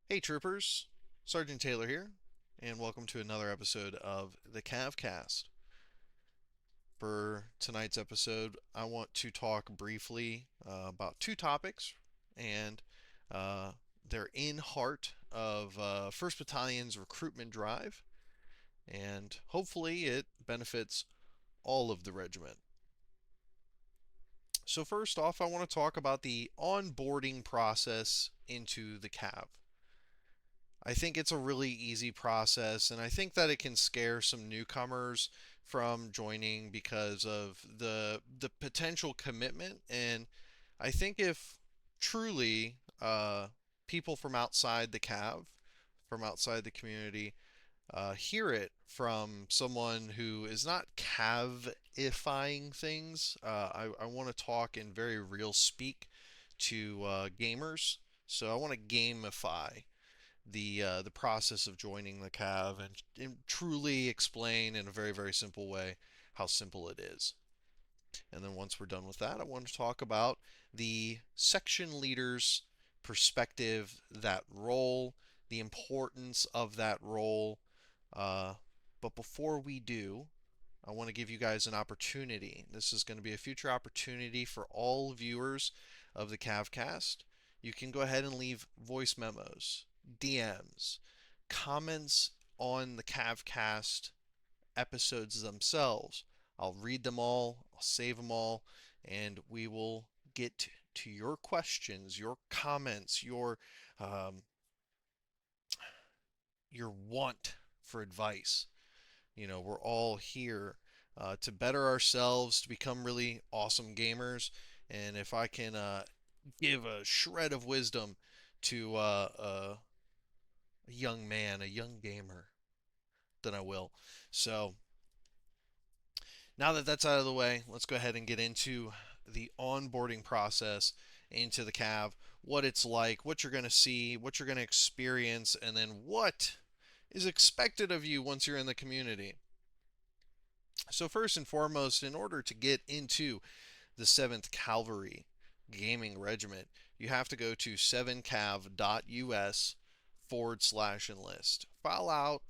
Hey troopers, Sergeant Taylor here, and welcome to another episode of the CavCast. For tonight's episode, I want to talk briefly about two topics, and uh, they're in heart of 1st Battalion's recruitment drive, and hopefully it benefits all of the regiment. So first off, I want to talk about the onboarding process into the CAV. I think it's a really easy process, and I think that it can scare some newcomers from joining because of the potential commitment. And I think if truly people from outside the CAV, from outside the community, hear it from someone who is not CAV-ifying things, I want to talk in very real speak to gamers. So I want to gamify the process of joining the CAV and truly explain in a very simple way how simple it is. And then once we're done with that, I want to talk about the section leader's perspective, that role, the importance of that role. Uh, but before we do, I want to give you guys an opportunity. This is going to be a future opportunity for all viewers of the CavCast. You can go ahead and leave voice memos, DMs, comments on the CavCast episodes themselves. I'll read them all, I'll save them all, and we will get to your questions, your comments, um, your want for advice. We're all here to better ourselves, to become really awesome gamers. And if I can give a shred of wisdom to a young man, a young gamer, then I will. So now that that's out of the way, let's go ahead and get into the onboarding process into the CAV, what it's like, what you're going to see, what you're going to experience, and then what is expected of you once you're in the community. So, first and foremost, in order to get into the 7th Cavalry Gaming Regiment, you have to go to 7cav.us/enlist. File out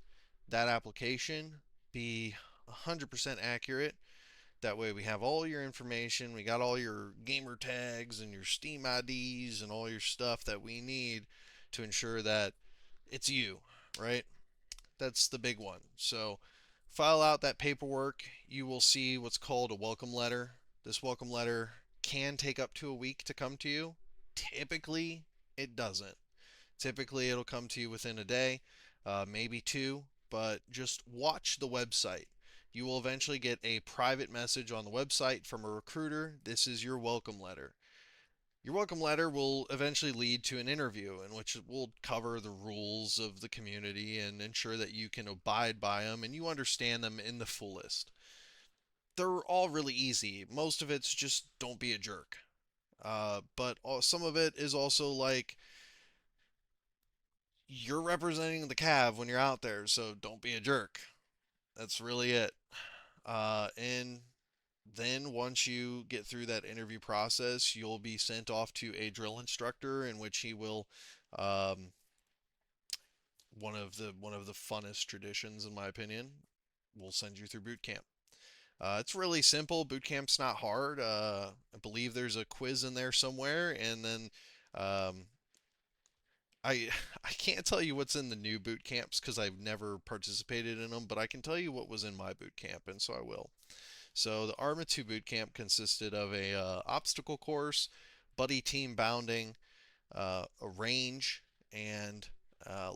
that application, be 100% accurate. That way, we have all your information. We got all your gamer tags and your Steam IDs and all your stuff that we need to ensure that it's you, right? That's the big one. So, file out that paperwork. You will see what's called a welcome letter. This welcome letter can take up to a week to come to you. Typically, it doesn't. Typically, it'll come to you within a day, maybe two, but just watch the website. You will eventually get a private message on the website from a recruiter. This is your welcome letter. Your welcome letter will eventually lead to an interview in which it will cover the rules of the community and ensure that you can abide by them and you understand them in the fullest. They're all really easy. Most of it's just don't be a jerk. But some of it is also like you're representing the CAV when you're out there, so don't be a jerk. That's really it. And then once you get through that interview process, you'll be sent off to a drill instructor in which he will um, one of the funnest traditions in my opinion will send you through boot camp. It's really simple. Boot camp's not hard. I believe there's a quiz in there somewhere, and then um, I I can't tell you what's in the new boot camps because I've never participated in them, but I can tell you what was in my boot camp, and so I will. So the Arma 2 boot camp consisted of a obstacle course, buddy team bounding, a range, and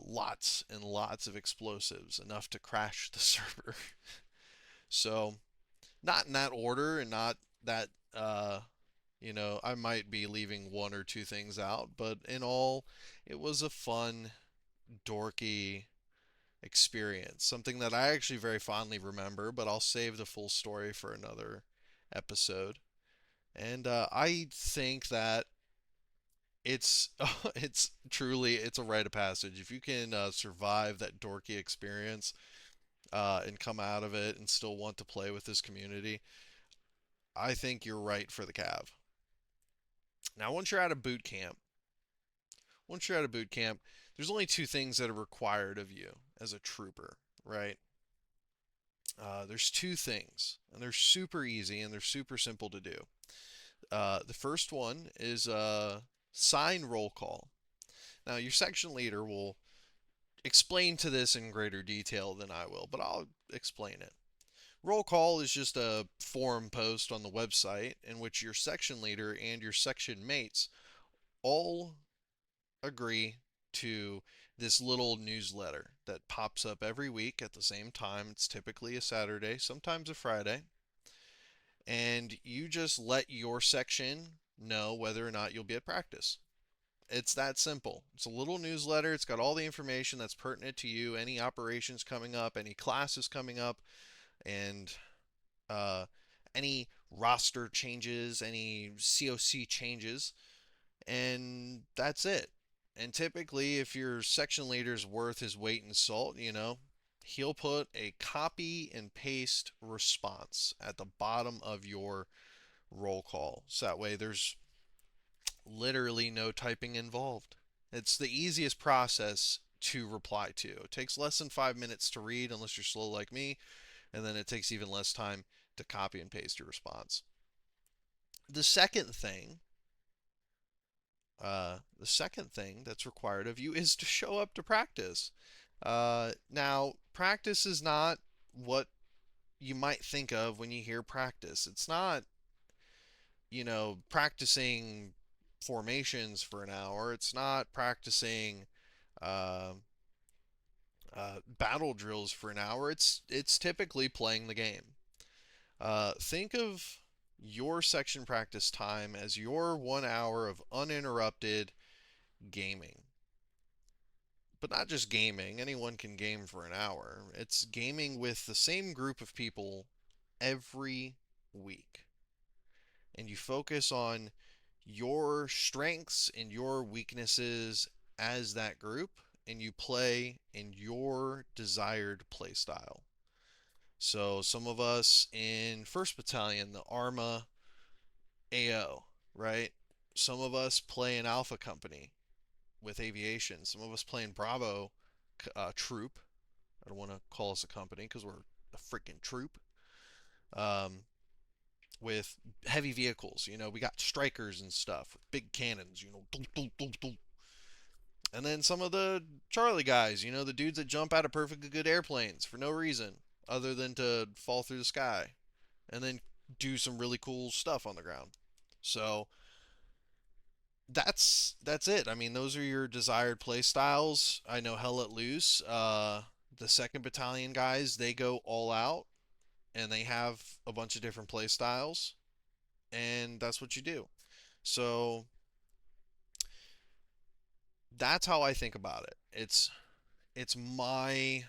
lots and lots of explosives, enough to crash the server. So not in that order, and not that I might be leaving one or two things out, but in all, it was a fun, dorky experience. Something that I actually very fondly remember, but I'll save the full story for another episode. And I think that it's it's a rite of passage. If you can survive that dorky experience and come out of it and still want to play with this community, I think you're right for the CAV. Now, once you're out of boot camp, there's only two things that are required of you as a trooper, right? There's two things, and they're super easy and they're super simple to do. The first one is sign roll call. Now, your section leader will explain to this in greater detail than I will, but I'll explain it. Roll call is just a forum post on the website in which your section leader and your section mates all agree to this little newsletter that pops up every week at the same time. It's typically a Saturday, sometimes a Friday. And you just let your section know whether or not you'll be at practice. It's that simple. It's a little newsletter. It's got all the information that's pertinent to you, any operations coming up, any classes coming up, and uh, any roster changes, any COC changes, and that's it. And typically, if your section leader's worth his weight in salt, he'll put a copy and paste response at the bottom of your roll call. So that way there's literally no typing involved. It's the easiest process to reply to. It takes less than 5 minutes to read unless you're slow like me, and then it takes even less time to copy and paste your response. The second thing that's required of you is to show up to practice. Now, practice is not what you might think of when you hear practice. It's not, practicing formations for an hour. It's not practicing uh, battle drills for an hour. It's typically playing the game. Think of your section practice time as your 1 hour of uninterrupted gaming. But not just gaming, anyone can game for an hour. It's gaming with the same group of people every week. And you focus on your strengths and your weaknesses as that group, and you play in your desired play style. So some of us in 1st Battalion, the Arma AO, right? Some of us play in Alpha Company with aviation. Some of us play in Bravo troop. I don't want to call us a company because we're a freaking troop. Um, with heavy vehicles, we got strikers and stuff with big cannons, dunk, dunk, dunk, dunk. And then some of the Charlie guys, the dudes that jump out of perfectly good airplanes for no reason other than to fall through the sky and then do some really cool stuff on the ground. So that's it. I mean, those are your desired play styles. I know Hell Let Loose, the 2nd Battalion guys, they go all out and they have a bunch of different play styles, and that's what you do. So that's how I think about it. It's my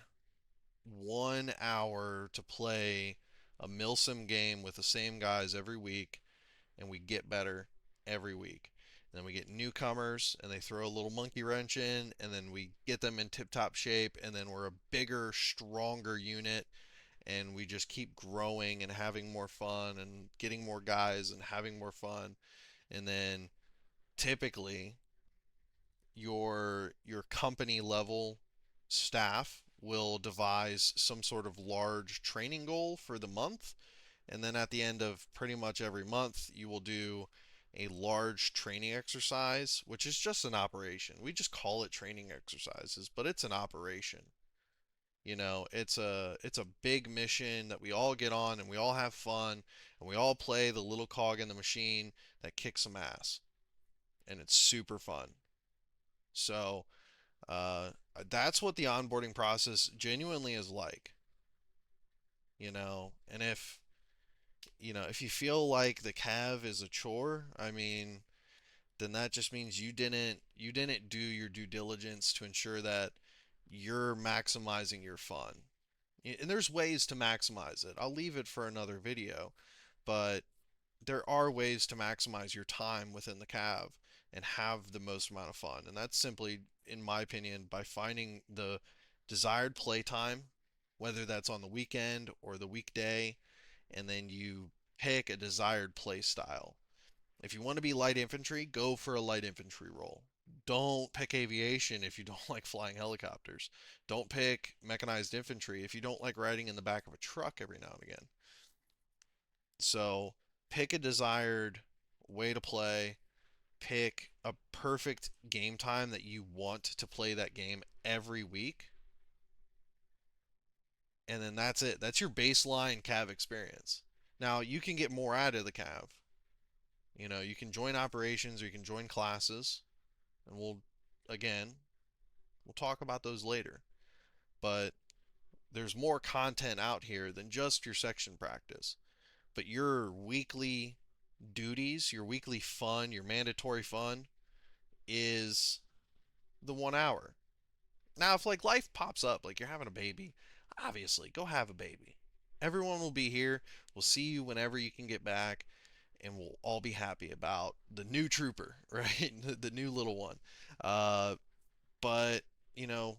1 hour to play a milsim game with the same guys every week, and we get better every week. And then we get newcomers, and they throw a little monkey wrench in, and then we get them in tip-top shape, and then we're a bigger, stronger unit, and we just keep growing and having more fun and getting more guys and having more fun. And then typically your company level staff will devise some sort of large training goal for the month, and then at the end of pretty much every month you will do a large training exercise, which is just an operation. We just call it training exercises, but it's an operation. It's a big mission that we all get on and we all have fun and we all play the little cog in the machine that kicks some ass. And it's super fun. So, uh, that's what the onboarding process genuinely is like, and if you feel like the CAV is a chore, I mean, then that just means you didn't do your due diligence to ensure that you're maximizing your fun. And there's ways to maximize it. I'll leave it for another video, but there are ways to maximize your time within the CAV and have the most amount of fun. And that's simply, in my opinion, by finding the desired play time, whether that's on the weekend or the weekday, and then you pick a desired play style. If you want to be light infantry, go for a light infantry role. Don't pick aviation if you don't like flying helicopters. Don't pick mechanized infantry if you don't like riding in the back of a truck every now and again. So pick a desired way to play, pick a perfect game time that you want to play that game every week, and then that's it. That's your baseline CAV experience. Now, you can get more out of the CAV. You can join operations or you can join classes, and again, we'll talk about those later. But there's more content out here than just your section practice. But your weekly duties, your weekly fun, your mandatory fun is the 1 hour. Now, if like life pops up, like you're having a baby, obviously go have a baby. Everyone will be here. We'll see you whenever you can get back, and we'll all be happy about the new trooper, right? The new little one. Uh, but you know,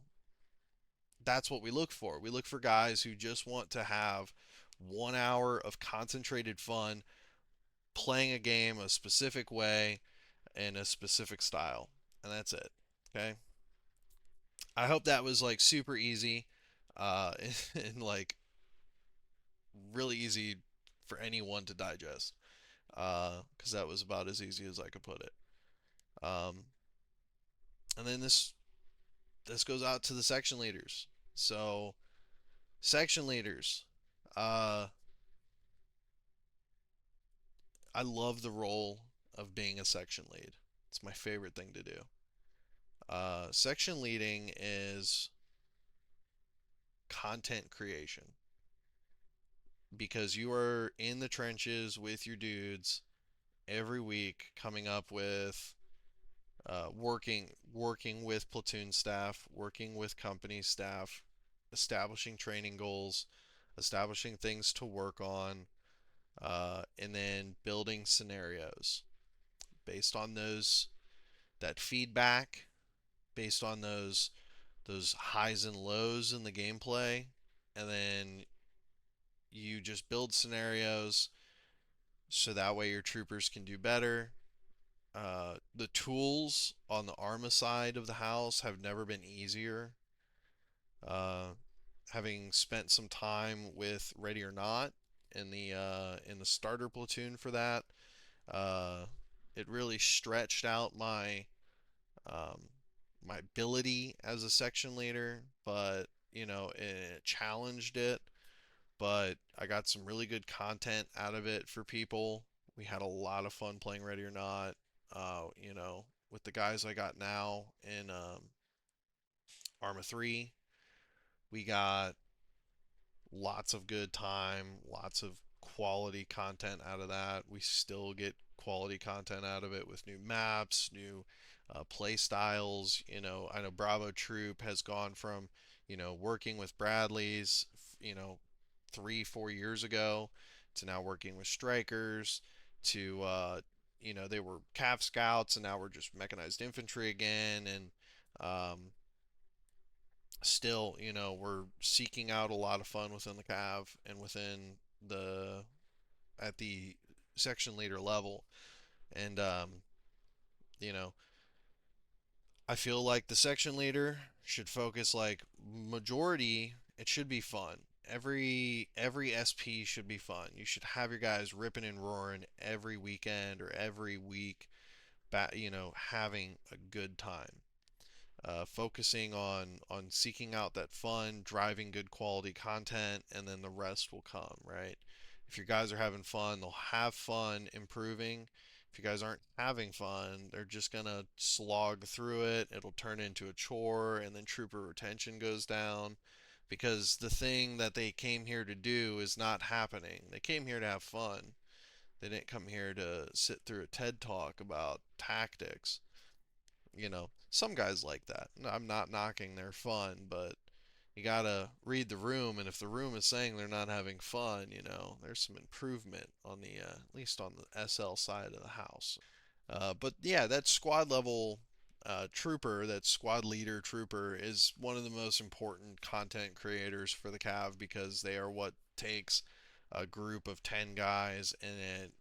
that's what we look for. We look for guys who just want to have 1 hour of concentrated fun playing a game a specific way in a specific style, and that's it. Okay. I hope that was like super easy, and like really easy for anyone to digest. Because that was about as easy as I could put it. Um, and then this goes out to the section leaders. So section leaders, uh, I love the role of being a section lead. It's my favorite thing to do. Section leading is content creation because you are in the trenches with your dudes every week, coming up with working with platoon staff, working with company staff, establishing training goals, establishing things to work on, and then building scenarios based on that feedback, based on those highs and lows in the gameplay, and then you just build scenarios so that way your troopers can do better. The tools on the Arma side of the house have never been easier. Uh, Having spent some time with Ready or Not in the starter platoon for that, uh, it really stretched out um, my ability as a section leader, but it challenged it. But I got some really good content out of it for people. We had a lot of fun playing Ready or Not. With the guys I got now in Arma 3, we got lots of good time, lots of quality content out of that. We still get quality content out of it with new maps, new play styles. I know Bravo Troop has gone from, working with Bradley's, 3, 4 years ago to now working with Strikers to, they were CAV scouts and now we're just mechanized infantry again. And, still, we're seeking out a lot of fun within the CAV and within the at the section leader level. And you know, I feel like the section leader should focus like majority. It should be fun. Every SP should be fun. You should have your guys ripping and roaring every weekend or every week, having a good time. Focusing on seeking out that fun, driving good quality content, and then the rest will come, right? If your guys are having fun, they'll have fun improving. If you guys aren't having fun, they're just gonna slog through it. It'll turn into a chore, and then trooper retention goes down because the thing that they came here to do is not happening. They came here to have fun. They didn't come here to sit through a TED talk about tactics. Some guys like that. I'm not knocking their fun, but you gotta read the room, and if the room is saying they're not having fun, there's some improvement on at least on the SL side of the house. But yeah, that squad level trooper, that squad leader trooper, is one of the most important content creators for the CAV because they are what takes a group of 10 guys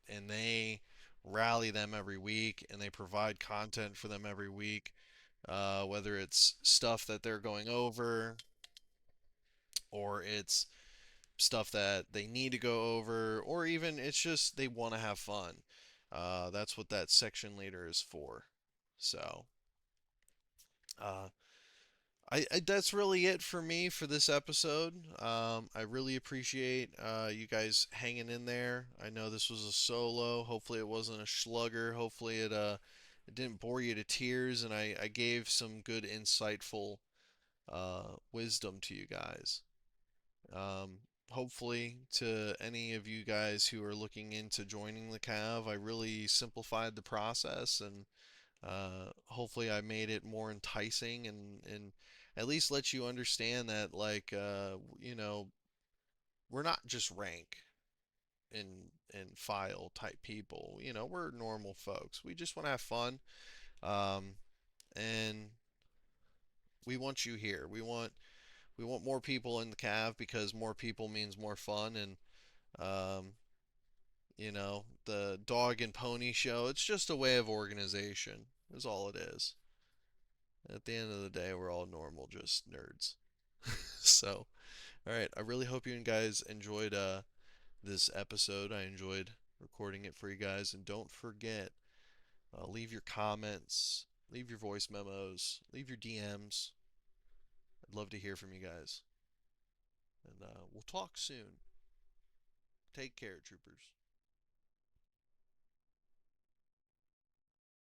and they rally them every week and they provide content for them every week. whether it's stuff that they're going over or it's stuff that they need to go over, or even it's just they want to have fun. That's what that section leader is for. So, uh, that's really it for me for this episode. I really appreciate you guys hanging in there. I know this was a solo. Hopefully, it wasn't a slugger. Hopefully, it didn't bore you to tears, and I gave some good, insightful wisdom to you guys. Um, Hopefully, to any of you guys who are looking into joining the CAV, I really simplified the process, and hopefully I made it more enticing, and at least let you understand that, like, we're not just rank and file type people. We're normal folks. We just want to have fun, um, and we want you here. We want more people in the CAV because more people means more fun, and um, the dog and pony show. It's just a way of organization. Is all it is. At the end of the day, we're all normal, just nerds. So, all right. I really hope you guys enjoyed this episode. I enjoyed recording it for you guys. And don't forget, leave your comments, leave your voice memos, leave your DMs. I'd love to hear from you guys. And we'll talk soon. Take care, troopers.